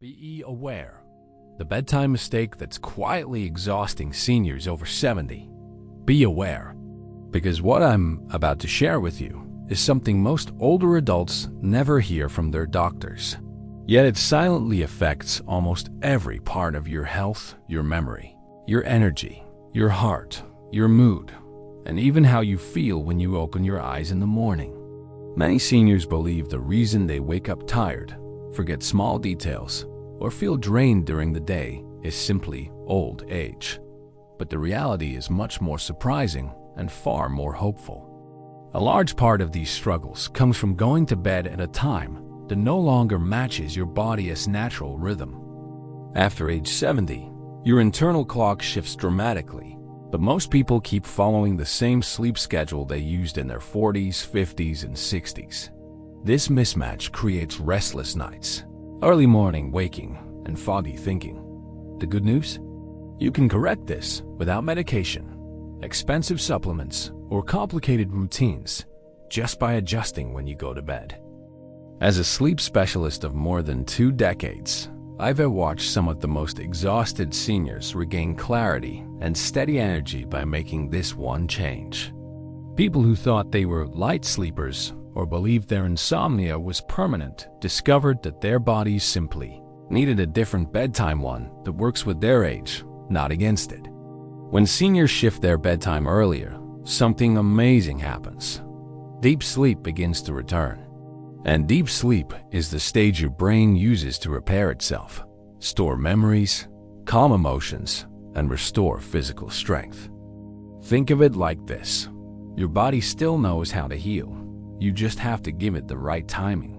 Be aware. The bedtime mistake that's quietly exhausting seniors over 70. Be aware. Because what I'm about to share with you is something most older adults never hear from their doctors. Yet it silently affects almost every part of your health, your memory, your energy, your heart, your mood, and even how you feel when you open your eyes in the morning. Many seniors believe the reason they wake up tired, forget small details, or feel drained during the day is simply old age. But the reality is much more surprising and far more hopeful. A large part of these struggles comes from going to bed at a time that no longer matches your body's natural rhythm. After age 70, your internal clock shifts dramatically, but most people keep following the same sleep schedule they used in their 40s, 50s, and 60s. This mismatch creates restless nights, early morning waking, and foggy thinking. The good news? You can correct this without medication, expensive supplements, or complicated routines, just by adjusting when you go to bed. As a sleep specialist of more than 2 decades, I've watched some of the most exhausted seniors regain clarity and steady energy by making this one change. People who thought they were light sleepers or believed their insomnia was permanent discovered that their bodies simply needed a different bedtime one that works with their age, not against it. When seniors shift their bedtime earlier, something amazing happens. Deep sleep begins to return. And deep sleep is the stage your brain uses to repair itself, store memories, calm emotions, and restore physical strength. Think of it like this. Your body still knows how to heal. You just have to give it the right timing.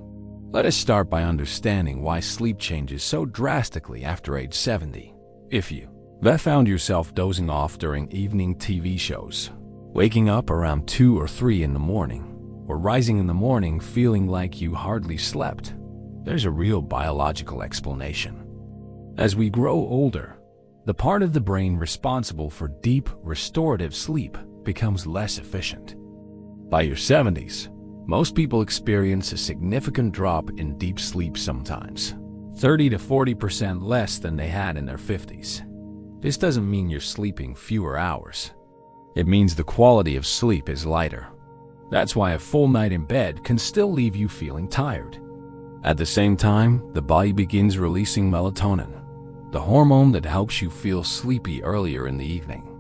Let us start by understanding why sleep changes so drastically after age 70. If you have found yourself dozing off during evening TV shows, waking up around 2 or 3 in the morning, or rising in the morning feeling like you hardly slept, there's a real biological explanation. As we grow older, the part of the brain responsible for deep, restorative sleep becomes less efficient. By your 70s, most people experience a significant drop in deep sleep sometimes, 30 to 40% less than they had in their 50s. This doesn't mean you're sleeping fewer hours. It means the quality of sleep is lighter. That's why a full night in bed can still leave you feeling tired. At the same time, the body begins releasing melatonin, the hormone that helps you feel sleepy earlier in the evening.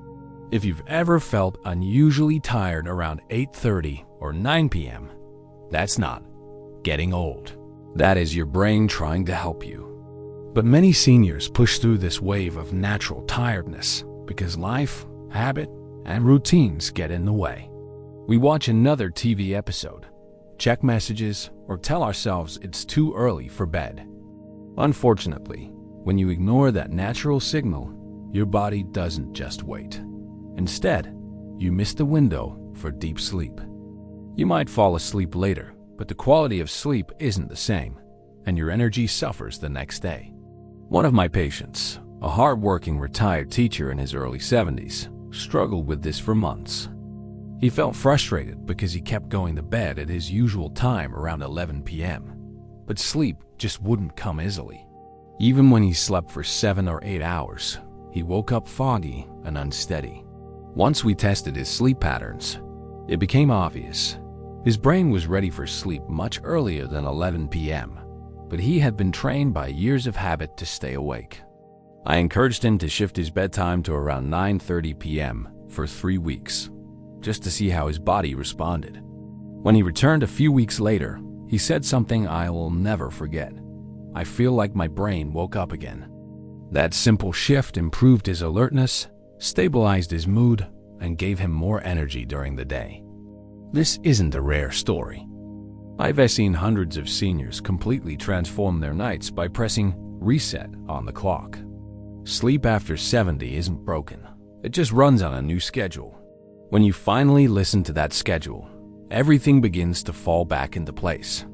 If you've ever felt unusually tired around 8:30 or 9 p.m., that's not getting old. That is your brain trying to help you. But many seniors push through this wave of natural tiredness because life, habit, and routines get in the way. We watch another TV episode, check messages, or tell ourselves it's too early for bed. Unfortunately, when you ignore that natural signal, your body doesn't just wait. Instead, you miss the window for deep sleep. You might fall asleep later, but the quality of sleep isn't the same, and your energy suffers the next day. One of my patients, a hard-working retired teacher in his early 70s, struggled with this for months. He felt frustrated because he kept going to bed at his usual time around 11 p.m., but sleep just wouldn't come easily. Even when he slept for 7 or 8 hours, he woke up foggy and unsteady. Once we tested his sleep patterns, it became obvious. His brain was ready for sleep much earlier than 11 p.m., but he had been trained by years of habit to stay awake. I encouraged him to shift his bedtime to around 9:30 p.m. for 3 weeks, just to see how his body responded. When he returned a few weeks later, he said something I will never forget. "I feel like my brain woke up again." That simple shift improved his alertness, stabilized his mood, and gave him more energy during the day. This isn't a rare story. I've seen hundreds of seniors completely transform their nights by pressing reset on the clock. Sleep after 70 isn't broken. It just runs on a new schedule. When you finally listen to that schedule, everything begins to fall back into place.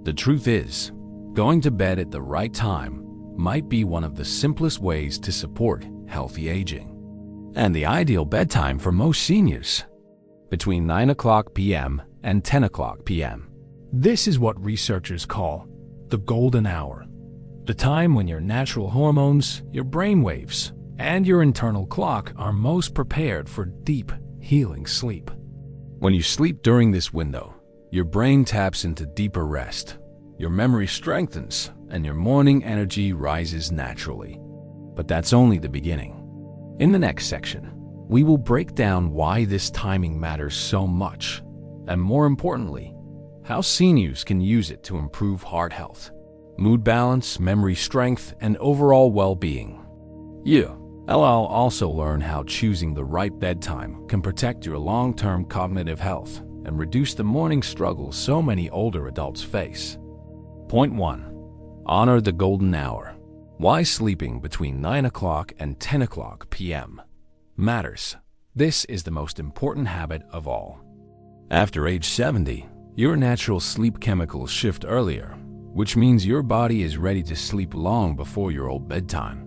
The truth is, going to bed at the right time might be one of the simplest ways to support healthy aging. And the ideal bedtime for most seniors, between 9 o'clock p.m. and 10 o'clock p.m. This is what researchers call the golden hour. the time when your natural hormones, your brain waves, and your internal clock are most prepared for deep, healing sleep. When you sleep during this window, your brain taps into deeper rest, your memory strengthens, and your morning energy rises naturally. But that's only the beginning. In the next section, we will break down why this timing matters so much, and more importantly, how seniors can use it to improve heart health, mood balance, memory strength, and overall well-being. I'll also learn how choosing the right bedtime can protect your long-term cognitive health and reduce the morning struggles so many older adults face. Point 1. Honor the golden hour. Why sleeping between 9 o'clock and 10 o'clock p.m. matters. This is the most important habit of all. After age 70, your natural sleep chemicals shift earlier, which means your body is ready to sleep long before your old bedtime.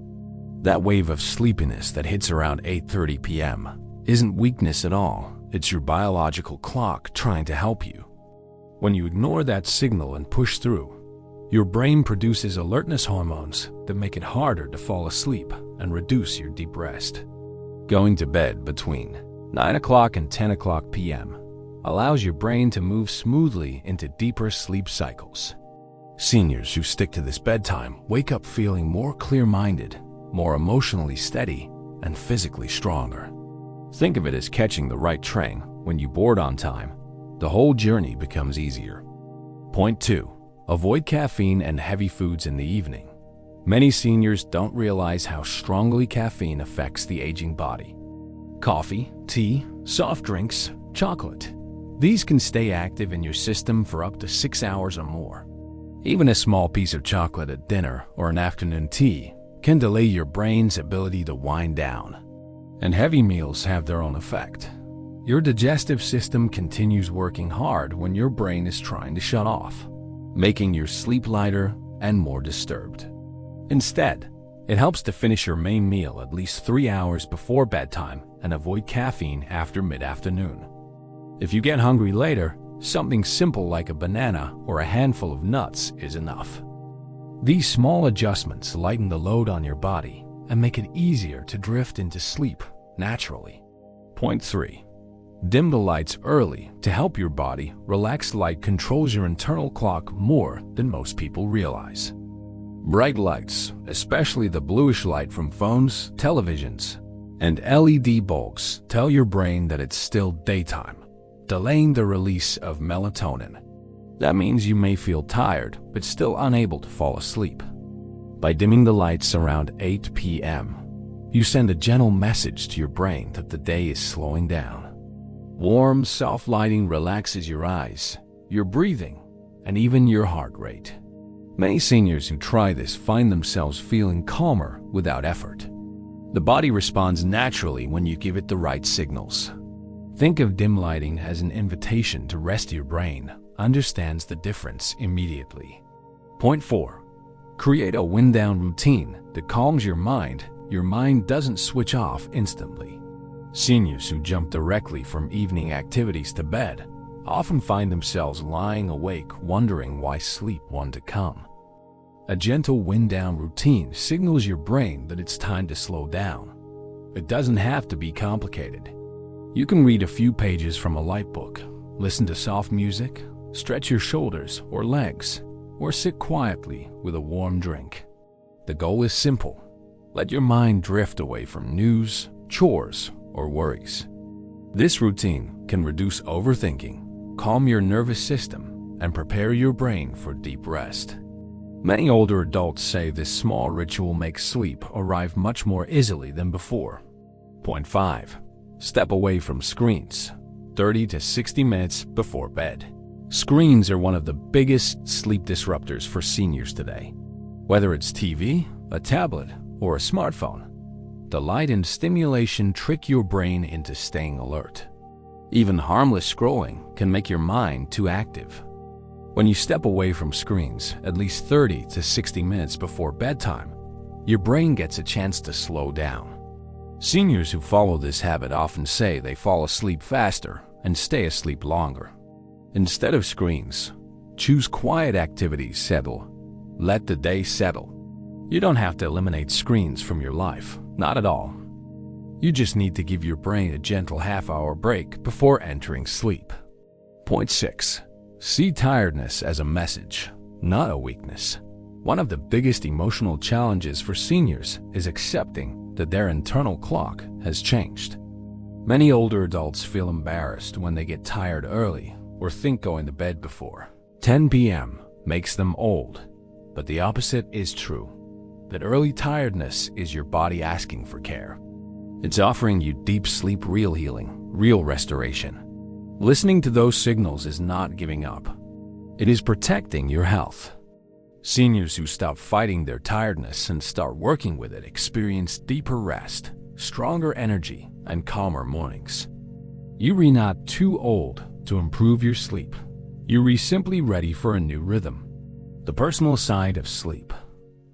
That wave of sleepiness that hits around 8:30 p.m. isn't weakness at all. It's your biological clock trying to help you. When you ignore that signal and push through, your brain produces alertness hormones that make it harder to fall asleep and reduce your deep rest. Going to bed between 9 o'clock and 10 o'clock p.m. allows your brain to move smoothly into deeper sleep cycles. Seniors who stick to this bedtime wake up feeling more clear-minded, more emotionally steady, and physically stronger. Think of it as catching the right train. When you board on time, the whole journey becomes easier. Point 2. Avoid caffeine and heavy foods in the evening. Many seniors don't realize how strongly caffeine affects the aging body. Coffee, tea, soft drinks, chocolate. These can stay active in your system for up to 6 hours or more. Even a small piece of chocolate at dinner or an afternoon tea can delay your brain's ability to wind down. And heavy meals have their own effect. Your digestive system continues working hard when your brain is trying to shut off, making your sleep lighter and more disturbed. Instead, it helps to finish your main meal at least 3 hours before bedtime and avoid caffeine after mid-afternoon. If you get hungry later, something simple like a banana or a handful of nuts is enough. These small adjustments lighten the load on your body and make it easier to drift into sleep naturally. Point 3. Dim the lights early to help your body. Relaxed light controls your internal clock more than most people realize. Bright lights, especially the bluish light from phones, televisions, and LED bulbs, tell your brain that it's still daytime, delaying the release of melatonin. That means you may feel tired, but still unable to fall asleep. By dimming the lights around 8 p.m., you send a gentle message to your brain that the day is slowing down. Warm, soft lighting relaxes your eyes, your breathing, and even your heart rate. Many seniors who try this find themselves feeling calmer without effort. The body responds naturally when you give it the right signals. Think of dim lighting as an invitation to rest. Your brain understands the difference immediately. Point 4. Create a wind-down routine that calms your mind. Your mind doesn't switch off instantly. Seniors who jump directly from evening activities to bed often find themselves lying awake wondering why sleep won't come. A gentle wind-down routine signals your brain that it's time to slow down. It doesn't have to be complicated. You can read a few pages from a light book, listen to soft music, stretch your shoulders or legs, or sit quietly with a warm drink. The goal is simple. Let your mind drift away from news, chores, or worries. This routine can reduce overthinking, calm your nervous system, and prepare your brain for deep rest. Many older adults say this small ritual makes sleep arrive much more easily than before. Point 5. Step away from screens 30 to 60 minutes before bed. Screens are one of the biggest sleep disruptors for seniors today. Whether it's TV, a tablet, or a smartphone, the light and stimulation trick your brain into staying alert. Even harmless scrolling can make your mind too active. When you step away from screens at least 30 to 60 minutes before bedtime, your brain gets a chance to slow down. Seniors who follow this habit often say they fall asleep faster and stay asleep longer. Instead of screens, choose quiet activities. Let the day settle. You don't have to eliminate screens from your life, not at all. You just need to give your brain a gentle half-hour break before entering sleep. Point 6. See tiredness as a message, not a weakness. One of the biggest emotional challenges for seniors is accepting that their internal clock has changed. Many older adults feel embarrassed when they get tired early or think going to bed before 10 p.m. makes them old. But the opposite is true, that early tiredness is your body asking for care. It's offering you deep sleep, real healing, real restoration. Listening to those signals is not giving up. It is protecting your health. Seniors who stop fighting their tiredness and start working with it experience deeper rest, stronger energy, and calmer mornings. You're not too old to improve your sleep. You're simply ready for a new rhythm. The personal side of sleep.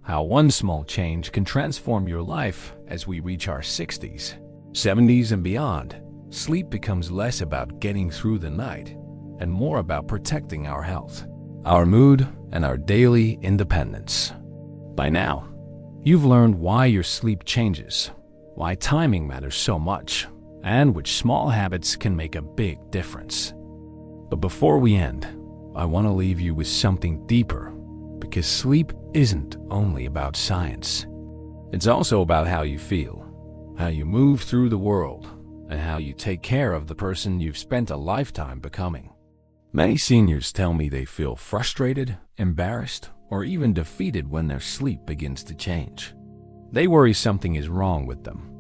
How one small change can transform your life as we reach our 60s, 70s, and beyond. Sleep becomes less about getting through the night and more about protecting our health, our mood, and our daily independence. By now, you've learned why your sleep changes, why timing matters so much, and which small habits can make a big difference. But before we end, I want to leave you with something deeper, because sleep isn't only about science. It's also about how you feel, how you move through the world, and how you take care of the person you've spent a lifetime becoming. Many seniors tell me they feel frustrated, embarrassed, or even defeated when their sleep begins to change. They worry something is wrong with them.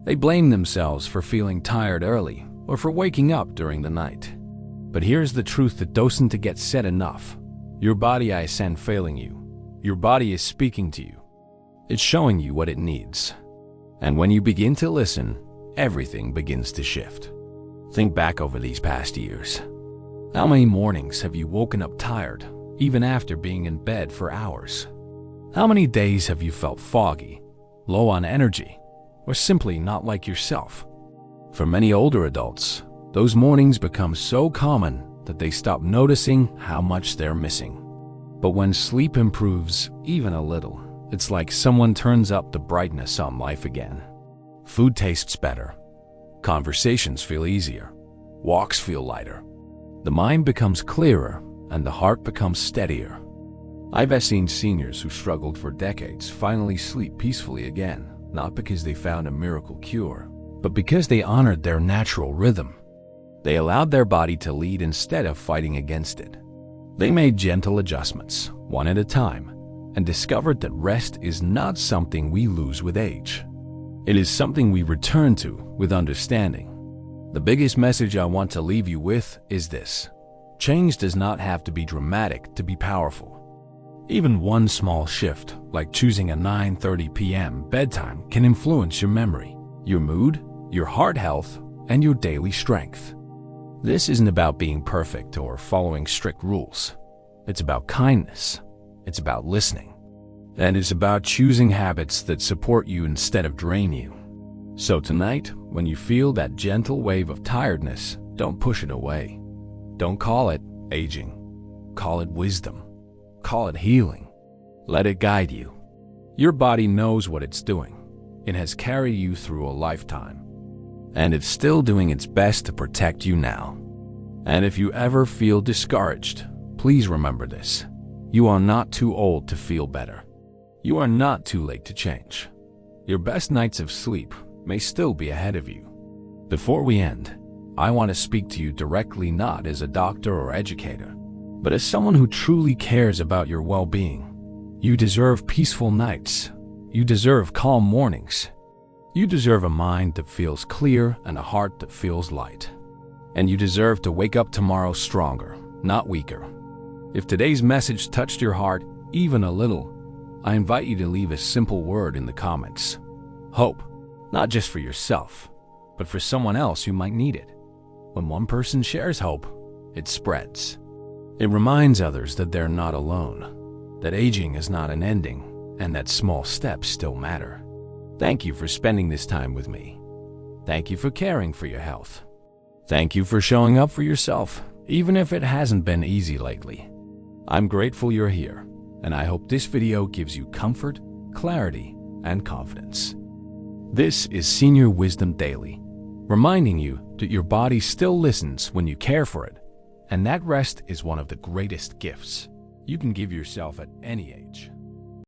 They blame themselves for feeling tired early or for waking up during the night. But here's the truth that doesn't get said enough. Your body isn't failing you. Your body is speaking to you. It's showing you what it needs. And when you begin to listen, everything begins to shift. Think back over these past years. How many mornings have you woken up tired, even after being in bed for hours? How many days have you felt foggy, low on energy, or simply not like yourself? For many older adults, those mornings become so common that they stop noticing how much they're missing. But when sleep improves even a little, it's like someone turns up the brightness on life again. Food tastes better. Conversations feel easier. Walks feel lighter. The mind becomes clearer and the heart becomes steadier. I've seen seniors who struggled for decades finally sleep peacefully again, not because they found a miracle cure, but because they honored their natural rhythm. They allowed their body to lead instead of fighting against it. They made gentle adjustments, one at a time, and discovered that rest is not something we lose with age. It is something we return to with understanding. The biggest message I want to leave you with is this: change does not have to be dramatic to be powerful. Even one small shift, like choosing a 9:30 p.m. bedtime, can influence your memory, your mood, your heart health, and your daily strength. This isn't about being perfect or following strict rules. It's about kindness. It's about listening. And it's about choosing habits that support you instead of drain you. So tonight, when you feel that gentle wave of tiredness, don't push it away. Don't call it aging. Call it wisdom. Call it healing. Let it guide you. Your body knows what it's doing. It has carried you through a lifetime. And it's still doing its best to protect you now. And if you ever feel discouraged, please remember this. You are not too old to feel better. You are not too late to change. Your best nights of sleep may still be ahead of you. Before we end, I want to speak to you directly, not as a doctor or educator, but as someone who truly cares about your well-being. You deserve peaceful nights. You deserve calm mornings. You deserve a mind that feels clear and a heart that feels light. And you deserve to wake up tomorrow stronger, not weaker. If today's message touched your heart even a little, I invite you to leave a simple word in the comments. Hope, not just for yourself, but for someone else who might need it. When one person shares hope, it spreads. It reminds others that they're not alone, that aging is not an ending, and that small steps still matter. Thank you for spending this time with me. Thank you for caring for your health. Thank you for showing up for yourself, even if it hasn't been easy lately. I'm grateful you're here, and I hope this video gives you comfort, clarity, and confidence. This is Senior Wisdom Daily, reminding you that your body still listens when you care for it, and that rest is one of the greatest gifts you can give yourself at any age.